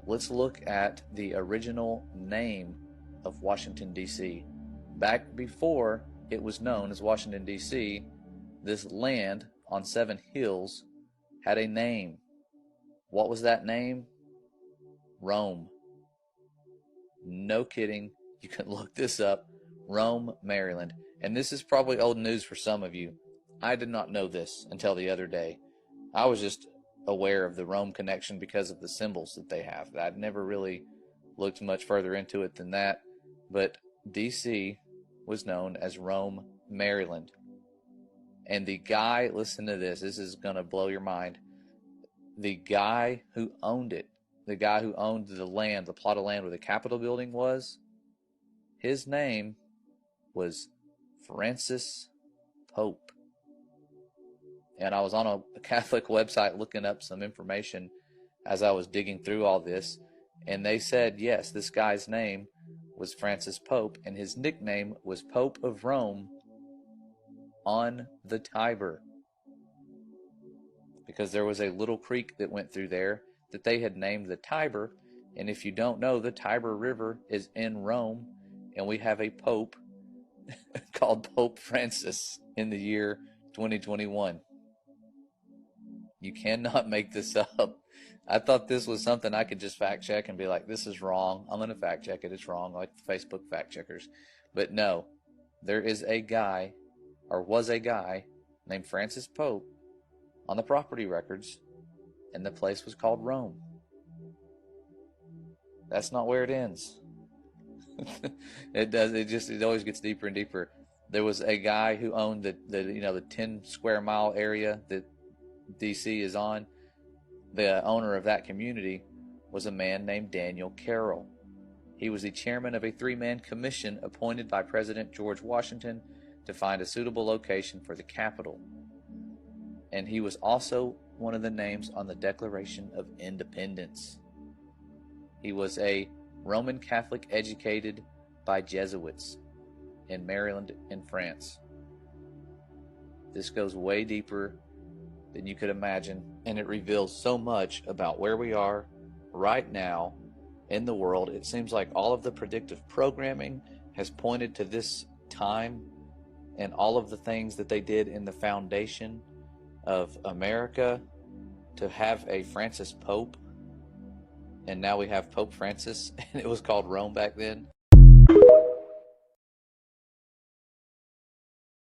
let's look at the original name of Washington, D.C. Back before it was known as Washington, D.C., this land on 7 hills had a name. What was that name? Rome. No kidding. You can look this up. Rome, Maryland. And this is probably old news for some of you. I did not know this until the other day. I was just aware of the Rome connection because of the symbols that they have. I'd never really looked much further into it than that. But D.C. was known as Rome, Maryland. And the guy, listen to this is going to blow your mind. The guy who owned it, the guy who owned the land, the plot of land where the Capitol building was, his name was Francis Pope. And I was on a Catholic website looking up some information as I was digging through all this, and they said, yes, this guy's name was Francis Pope, and his nickname was Pope of Rome on the Tiber, because there was a little creek that went through there that they had named the Tiber. And if you don't know, the Tiber River is in Rome, and we have a pope called Pope Francis in the year 2021. You cannot make this up. I thought this was something I could just fact check and be like, this is wrong. I'm going to fact check it. It's wrong, like the Facebook fact checkers. But no, there is a guy, or was a guy, named Francis Pope on the property records, and the place was called Rome. That's not where it ends. It always gets deeper and deeper. There was a guy who owned the 10 square mile area that DC is on. The owner of that community was a man named Daniel Carroll. He was the chairman of a 3-man commission appointed by President George Washington to find a suitable location for the Capitol. And he was also one of the names on the Declaration of Independence. He was a Roman Catholic educated by Jesuits in Maryland and France. This goes way deeper than you could imagine, and it reveals so much about where we are right now in the world. It seems like all of the predictive programming has pointed to this time, and all of the things that they did in the foundation of America to have a Francis Pope, and now we have Pope Francis, and it was called Rome back then.